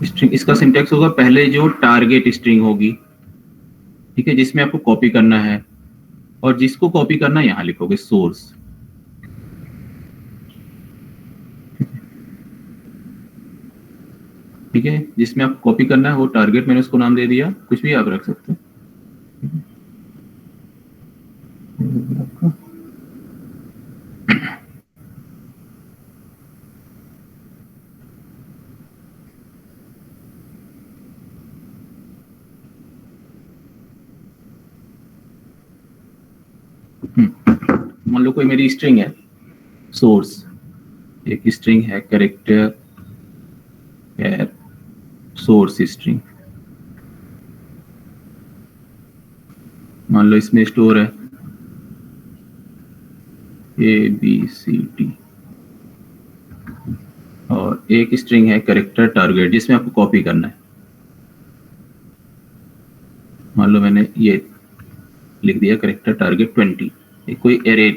स्ट्रिंग, इसका सिंटेक्स होगा पहले जो टारगेट स्ट्रिंग होगी, ठीक है, जिसमें आपको कॉपी करना है, और जिसको कॉपी करना है यहां लिखोगे सोर्स, ठीक है, जिसमें आपको कॉपी करना है वो टारगेट, मैंने उसको नाम दे दिया, कुछ भी आप रख सकते हैं। मान लो कोई मेरी स्ट्रिंग है सोर्स, एक स्ट्रिंग है कैरेक्टर कैर सोर्स स्ट्रिंग, मान लो इसमें स्टोर है ABCD, और एक स्ट्रिंग है कैरेक्टर टारगेट जिसमें आपको कॉपी करना है। मान लो मैंने ये लिख दिया कैरेक्टर टारगेट 20, कोई एरे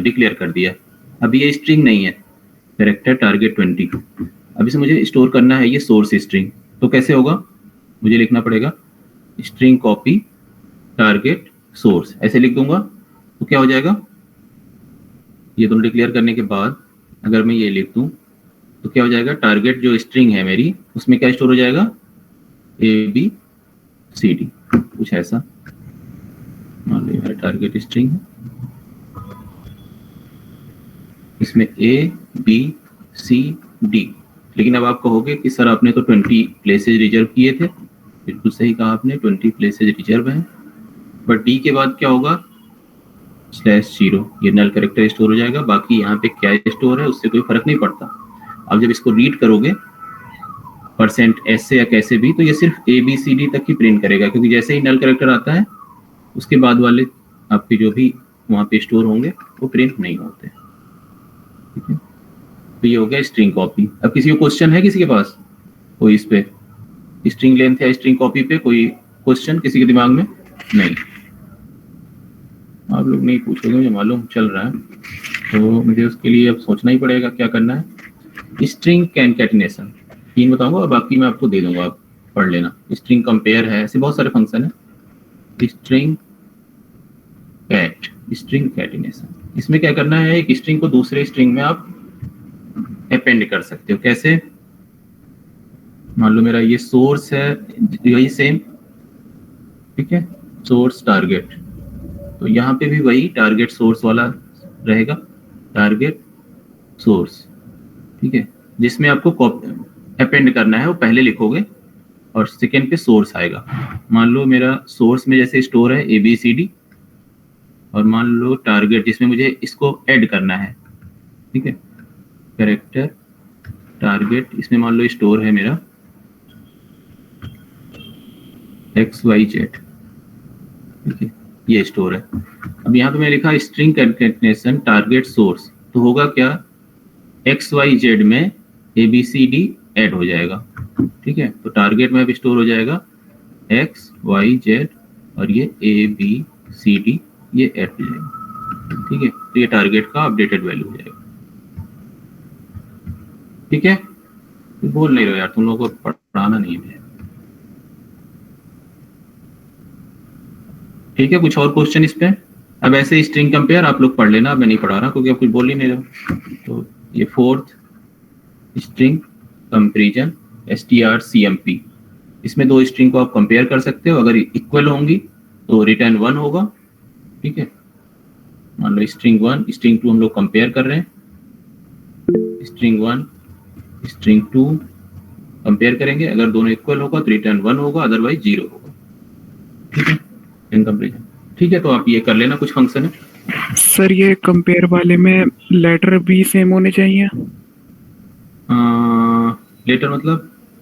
डिक्लेयर कर दिया, अभी ये स्ट्रिंग नहीं है कैरेक्टर टारगेट 20, अभी से मुझे स्टोर करना है ये सोर्स स्ट्रिंग, तो कैसे होगा, मुझे लिखना पड़ेगा स्ट्रिंग कॉपी टारगेट सोर्स, ऐसे लिख दूंगा तो क्या हो जाएगा, ये दोनों डिक्लेयर करने के बाद अगर मैं ये लिख दूं तो क्या हो जाएगा, टारगेट जो स्ट्रिंग है मेरी उसमें क्या स्टोर हो जाएगा ABCD, कुछ ऐसा, मान लो मेरा टारगेट स्ट्रिंग है, इसमें ABCD, लेकिन अब आप कहोगे कि सर आपने तो 20 प्लेसेज रिजर्व किए थे, बिल्कुल सही कहा आपने, 20 प्लेसेज रिजर्व हैं, बट D के बाद क्या होगा, /0, ये नल कैरेक्टर स्टोर हो जाएगा, बाकी यहाँ पे क्या स्टोर है उससे कोई फर्क नहीं पड़ता। अब जब इसको रीड करोगे %s से या कैसे भी, तो ये सिर्फ ABCD तक ही प्रिंट करेगा, क्योंकि जैसे ही नल कैरेक्टर आता है उसके बाद वाले आपके जो भी वहाँ पे स्टोर होंगे वो प्रिंट नहीं होते, ठीक है। तो ये हो गया स्ट्रिंग कॉपी। अब किसी को क्वेश्चन है, किसी के पास कोई इस पे स्ट्रिंग लेंथ या स्ट्रिंग कॉपी पे कोई क्वेश्चन किसी के दिमाग में? नहीं, आप लोग नहीं पूछोगे, मुझे मालूम चल रहा है, तो मुझे उसके लिए अब सोचना ही पड़ेगा क्या करना है। स्ट्रिंग कैनकेटिनेशन 3 बताऊंगा और बाकी मैं आपको दे दूंगा, आप पढ़ लेना। स्ट्रिंग कंपेयर है, ऐसे बहुत सारे फंक्शन है। स्ट्रिंग कैटिनेशन, इसमें क्या करना है, एक स्ट्रिंग को दूसरे स्ट्रिंग में आप अपेंड कर सकते हो। कैसे, मान लो मेरा ये सोर्स है, यही सेम, ठीक है, सोर्स टारगेट, तो यहाँ पे भी वही टारगेट सोर्स वाला रहेगा, टारगेट सोर्स, ठीक है, जिसमें आपको अपेंड करना है वो पहले लिखोगे और सेकेंड पे सोर्स आएगा। मान लो मेरा सोर्स में जैसे स्टोर है ABCD, और मान लो टारगेट जिसमें मुझे इसको ऐड करना है, ठीक है, कैरेक्टर टारगेट, इसमें मान लो स्टोर है मेरा XYZ, ठीक है, ये स्टोर है। अब यहाँ पे मैं लिखा स्ट्रिंग कंकेटनेशन टारगेट सोर्स, तो होगा क्या, XYZ में ABCD ऐड हो जाएगा, ठीक है, तो टारगेट में अब स्टोर हो जाएगा XYZ और ये ABCD ये ऐड हो जाएगा, ठीक है, तो ये टारगेट का अपडेटेड वैल्यू हो जाएगा। ठीक है, बोल नहीं रहे यार, तुम लोगों को पढ़ाना नहीं है। ठीक है, कुछ और क्वेश्चन इस पे? अब ऐसे स्ट्रिंग कंपेयर आप लोग पढ़ लेना, मैं नहीं पढ़ा रहा क्योंकि आप कुछ बोल ही नहीं रहे। तो ये फोर्थ स्ट्रिंग कंपैरिजन strcmp, इसमें दो स्ट्रिंग को आप कंपेयर कर सकते हो, अगर इक्वल होंगी तो रिटर्न 1 होगा, ठीक है। मान लो स्ट्रिंग 1 स्ट्रिंग 2 हम लोग कंपेयर कर रहे हैं, स्ट्रिंग 1 स्ट्रिंग 2 कंपेयर करेंगे, अगर दोनों इक्वल होगा तो रिटर्न 1 होगा, अदरवाइज 0 होगा, ठीक है, इन कंपैरिजन। ठीक है, तो आप ये कर लेना, कुछ फंक्शन है। सर ये कंपेयर वाले में लेटर भी सेम होने चाहिए? लेटर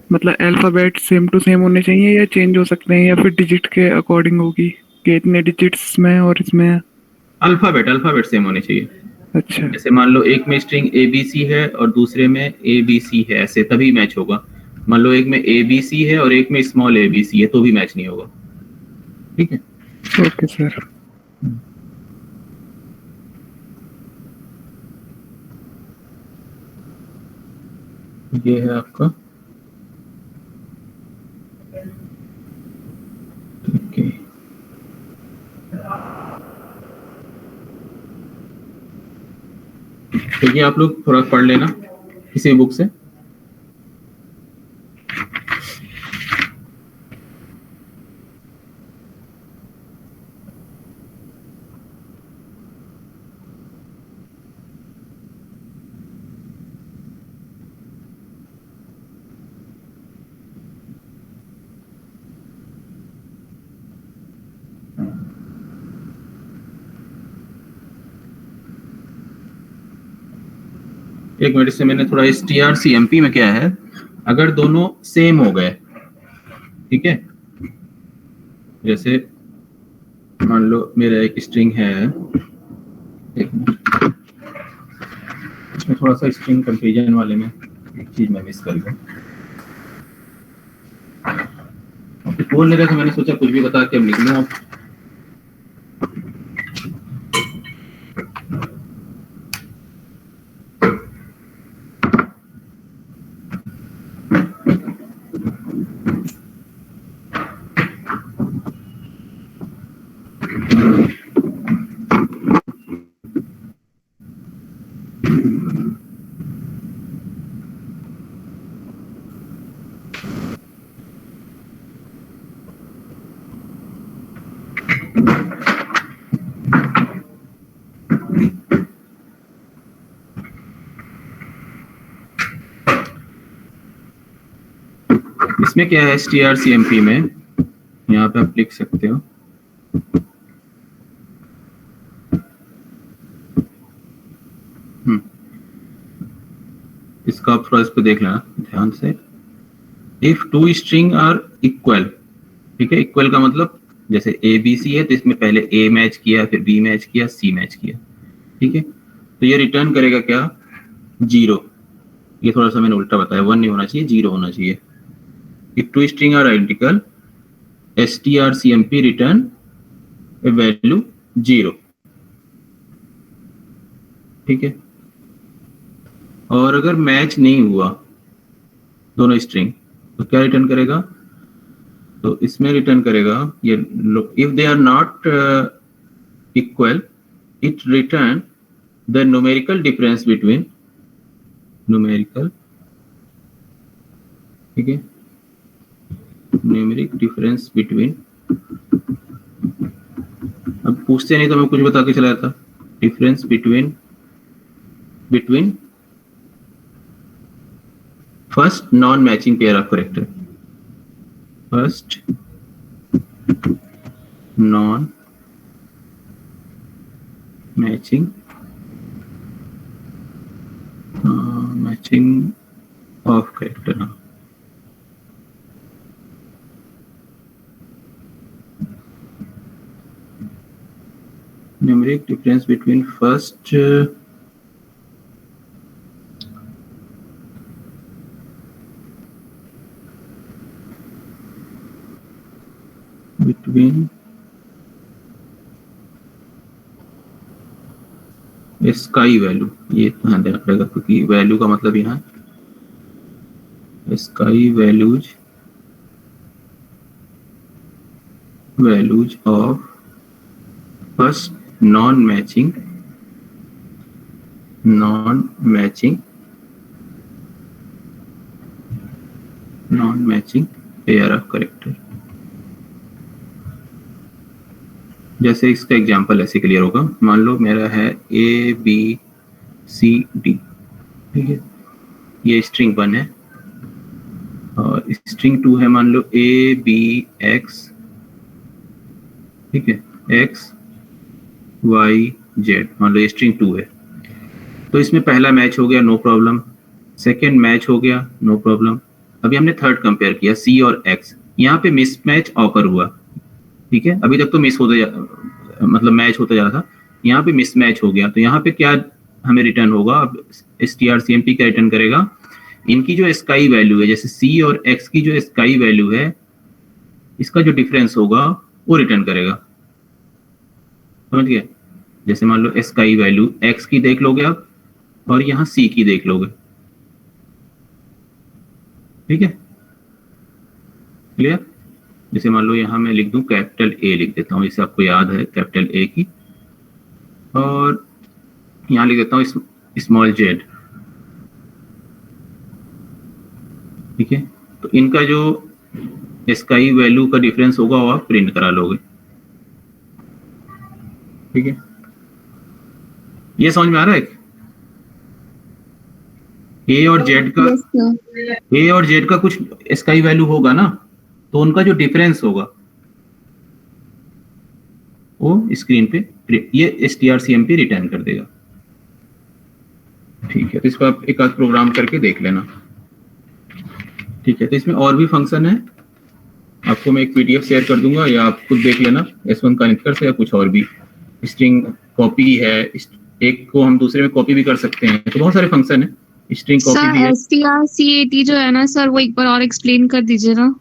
मतलब अल्फाबेट सेम टू सेम होने चाहिए या चेंज हो सकते हैं, या फिर डिजिट के अकॉर्डिंग होगी कि इतने डिजिट्स में और इसमें? अल्फाबेट सेम होने चाहिए। अच्छा, जैसे मान लो एक में स्ट्रिंग ABC है और दूसरे में ABC है, ऐसे तभी मैच होगा। मान लो एक में ABC है और एक में स्मॉल ABC है, तो भी मैच नहीं होगा, ठीक है। Okay sir. ये है आपका, ओके। तो ये आप लोग थोड़ा पढ़ लेना किसी बुक से। एक मिनट से मैंने थोड़ा strcmp में क्या है, अगर दोनों सेम हो गए, ठीक है, जैसे मान लो मेरा एक स्ट्रिंग है, एक मिनट, इसमें थोड़ा सा स्ट्रिंग कंपैरिजन वाले में एक चीज मैं मिस कर गया, बोल नहीं रहे थे, मैंने सोचा कुछ भी बता के अब लिख लूं। इसमें क्या है strcmp में, यहाँ पे आप लिख सकते हो, इसका आप थोड़ा इस पे देख लेना ध्यान से। If two string are equal, ठीक है, इक्वल का मतलब जैसे ABC है तो इसमें पहले A मैच किया, फिर B मैच किया, C मैच किया, ठीक है, तो ये रिटर्न करेगा क्या, 0। ये थोड़ा सा मैंने उल्टा बताया, 1 नहीं होना चाहिए, 0 होना चाहिए। If two string are identical, strcmp return a value 0, ठीक है। और अगर मैच नहीं हुआ दोनों स्ट्रिंग तो क्या रिटर्न करेगा, तो इसमें रिटर्न करेगा ये, if they are not equal it return the numerical difference between, numerical, ठीक है, न्यूमेरिक डिफरेंस बिटवीन, अब पूछते नहीं तो मैं कुछ बता के चला जाता, difference between first non-matching pair of character. First non-matching matching of character. Numeric difference between first between sky value, ये ध्यान देना पड़ेगा क्योंकि वैल्यू का मतलब यहाँ sky values of first non matching pair of character. जैसे इसका एग्जांपल ऐसे क्लियर होगा, मान लो मेरा है ए बी सी डी, ठीक है, ये स्ट्रिंग 1 है और स्ट्रिंग 2 है मान लो ए बी एक्स, ठीक है, एक्स वाई जेड, मान लो ये स्ट्रिंग 2 है। तो इसमें पहला मैच हो गया, नो प्रॉब्लम, सेकेंड मैच हो गया, नो प्रॉब्लम। अभी हमने थर्ड कंपेयर किया सी और एक्स, यहाँ पे मिसमैच ऑकर हुआ, ठीक है, अभी तक तो मतलब मैच होता जा रहा था, यहाँ पे मिसमैच हो गया। तो यहाँ पे क्या हमें रिटर्न होगा, अब strcmp क्या रिटर्न करेगा, इनकी जो स्काई वैल्यू है, जैसे सी और एक्स की जो स्काई वैल्यू है, इसका जो डिफरेंस होगा वो रिटर्न करेगा, समझ गए। जैसे मान लो स्काई वैल्यू एक्स की देख लोगे आप और यहाँ सी की देख लोगे, ठीक है, क्लियर। जैसे मान लो यहाँ मैं लिख दूं कैपिटल ए लिख देता हूँ, जिसे आपको याद है कैपिटल ए की, और यहाँ लिख देता हूँ स्मॉल जेड, ठीक है। तो इनका जो स्काई वैल्यू का डिफरेंस होगा वो आप प्रिंट करा लोगे, ठीक है। ये समझ में आ रहा है, ए और जेड का कुछ स्काई वैल्यू होगा ना, तो उनका जो डिफरेंस होगा वो स्क्रीन पे ये strcmp रिटर्न कर देगा, ठीक है। तो इसको आप एक आध प्रोग्राम करके देख लेना, ठीक है। तो इसमें और भी फंक्शन है, आपको मैं एक पीडीएफ शेयर कर दूंगा या आप खुद देख लेना, S1 कनेक्टर से या कुछ और भी। स्ट्रिंग कॉपी है, एक को हम दूसरे में कॉपी भी कर सकते हैं, तो बहुत सारे फंक्शन है, स्ट्रिंग कॉपी भी है। strcat जो है ना सर, वो एक बार और एक्सप्लेन कर दीजिए ना।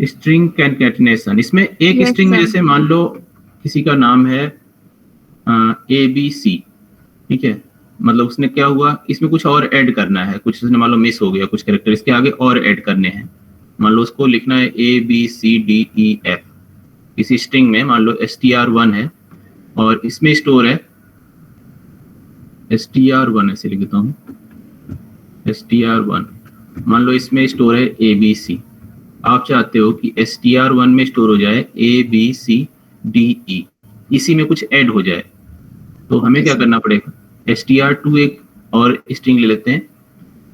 स्ट्रिंग कैनकेटिनेशन, इसमें एक Yes, स्ट्रिंग में sir. जैसे मान लो किसी का नाम है ABC, ठीक है, मतलब उसने क्या हुआ, इसमें कुछ और ऐड करना है, कुछ उसने मान लो मिस हो गया, कुछ कैरेक्टर इसके आगे और ऐड करने हैं, मान लो उसको लिखना है ABCDEF, इसी स्ट्रिंग में मान लो str1 है और इसमें स्टोर है str1, ऐसे लिख देता हूँ str1, मान लो इसमें स्टोर है ABC, आप चाहते हो कि str1 में स्टोर हो जाए ABCDE, इसी में कुछ ऐड हो जाए, तो हमें क्या करना पड़ेगा, str2 एक और स्ट्रिंग ले लेते हैं,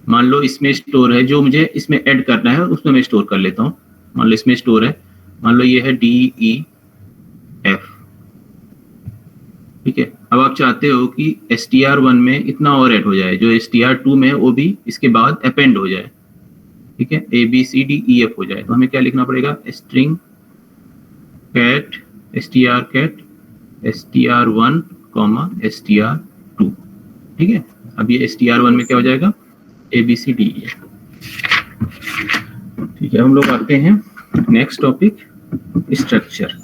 मान लो इसमें स्टोर है, जो मुझे इसमें ऐड करना है उसमें मैं स्टोर कर लेता हूँ, मान लो इसमें स्टोर है, मान लो ये है DEF, ठीक है। अब आप चाहते हो कि str1 में इतना और ऐड हो जाए, जो str2 में वो भी इसके बाद अपेंड हो जाए, ठीक है, ABCDEF हो जाए, तो हमें क्या लिखना पड़ेगा, स्ट्रिंग कैट str1, str2, ठीक है। अब ये str1 में क्या हो जाएगा, ABCDEF, ठीक है। हम लोग आते हैं नेक्स्ट टॉपिक, स्ट्रक्चर।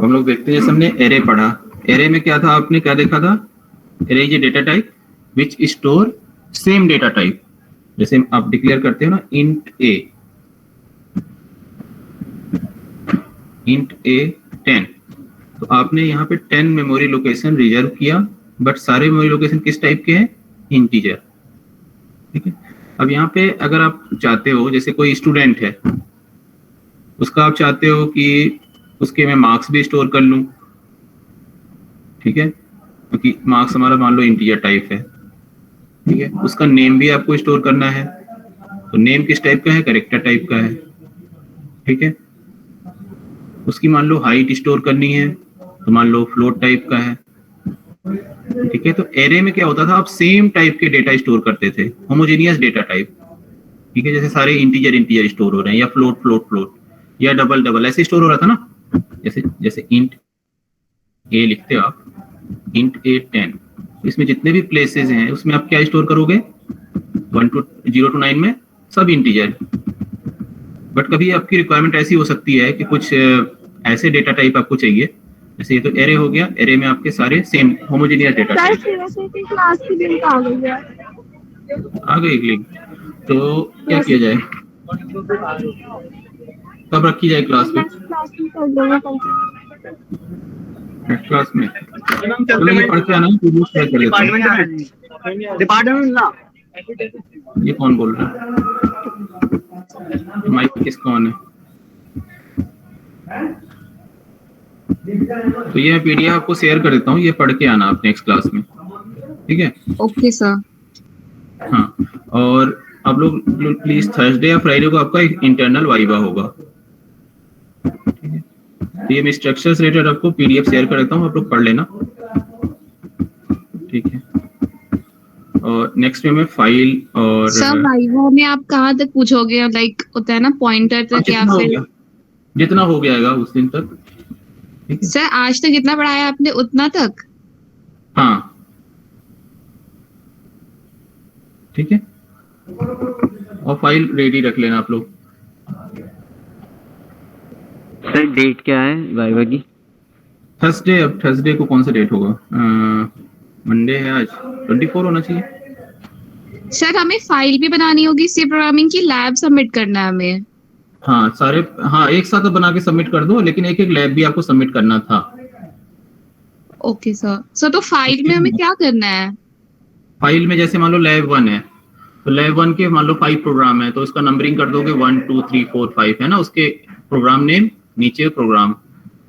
हम लोग देखते हैं, जैसे हमने एरे पढ़ा, एरे में क्या था, आपने क्या देखा था, array is a data type which store same data type. जैसे आप डिक्लेयर करते हो ना इंट ए 10, तो आपने यहाँ पे 10 मेमोरी लोकेशन रिजर्व किया, बट सारे मेमोरी लोकेशन किस टाइप के हैं, इंटीजर। ठीक है, अब यहाँ पे अगर आप चाहते हो, जैसे कोई स्टूडेंट है, उसका आप चाहते हो कि उसके मैं मार्क्स भी स्टोर कर लूं, ठीक है, क्योंकि मार्क्स हमारा मान लो इंटीजर टाइप है, ठीक है, उसका नेम भी आपको स्टोर करना है, तो नेम किस टाइप का है, कैरेक्टर टाइप का है, ठीक है। उसकी मान लो हाइट स्टोर करनी है, तो मान लो फ्लोट टाइप का है, ठीक है। तो एरे में क्या होता था, आप सेम टाइप के डेटा स्टोर करते थे, होमोजेनियस डेटा टाइप, ठीक है, जैसे सारे इंटीजर स्टोर हो रहे हैं, या फ्लोट या डबल ऐसे स्टोर हो रहा था ना। जैसे इंट ए लिखते हो आप, इंट ए 10, इसमें जितने भी प्लेसेस हैं उसमें आप क्या स्टोर करोगे, 0 to 9 में सब इंटीजर। बट कभी आपकी रिक्वायरमेंट ऐसी हो सकती है कि कुछ ऐसे डेटा टाइप आपको चाहिए, जैसे ये तो एरे हो गया, एरे में आपके सारे same homogeneous data type. Class की लिंक आ गई है। आ गई लिंक, तो क्या किया जाए, कब रखी जाए क्लास में, क्लास में कर देंगे नेक्स्ट क्लास में। चलो ये पढ़ के आना, पीडीएफ शेयर कर लेते हैं। डिपार्टमेंट ना, ये कौन बोल रहा है, माइक किसका ऑन है। तो ये पीडीएफ आपको शेयर कर देता हूँ, ये पढ़ के आना आप नेक्स्ट क्लास में, ठीक है। Okay sir. हाँ, और आप लोग प्लीज थर्सडे या फ्राइडे को आपका एक इंटरनल वाइवा होगा, ठीक है। तो ये स्ट्रक्चर्स रिलेटेड आपको पीडीएफ शेयर कर देता हूँ, आप लोग पढ़ लेना, ठीक है। और नेक्स्ट में फाइल और सर वाइवा में आप कहाँ तक पूछोगे, लाइक होता है ना पॉइंटर तक या फिर जितना हो गया उस दिन तक, ठीक है। सर आज तक जितना पढ़ाया आपने उतना तक? हाँ, ठीक है, और फाइल रेडी रख लेना आप लोग। सर डेट क्या है वाइवा की? थर्सडे, अब थर्सडे को कौन सा डेट होगा, मंडे है आज, 24 होना चाहिए। सर हमें फाइल भी बनानी होगी सी प्रोग्रामिंग की, लैब सबमिट करना है हमें। हाँ सारे, हाँ एक साथ बना के सबमिट कर दो, लेकिन एक एक लैब भी आपको सबमिट करना था। Okay sir. सर तो फाइल में हमें क्या करना है? फाइल में जैसे मान लो लैब 1 है, तो लैब 1 के मान लो 5 प्रोग्राम है, तो इसका नंबरिंग कर दोगे 1 2 3 4 5 है ना, उसके प्रोग्राम नेम, नीचे प्रोग्राम,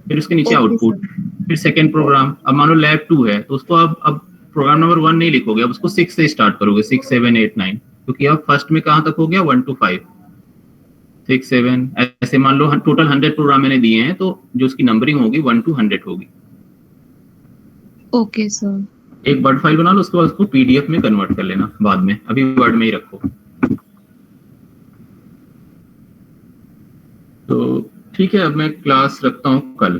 फिर उसके नीचे आउटपुट, फिर सेकेंड प्रोग्राम। अब मान लो लैब 2 है, तो उसको अब प्रोग्राम नंबर 1 नहीं लिखोगे, अब उसको 6 से स्टार्ट करोगे, 6 7 8 9, क्योंकि अब फर्स्ट में कहाँ तक हो गया, 1 to 5 6 7, ऐसे मान लो टोटल 100 प्रोग्राम मैंने दिए हैं, तो जो उसकी नंबरिंग होगी 1 to 100 होगी। Okay sir. एक वर्ड फाइल बना लो, उसके बाद उसको पीडीएफ में कन्वर्ट कर लेना बाद में, अभी वर्ड में ही रखो। तो ठीक है, अब मैं क्लास रखता हूँ कल।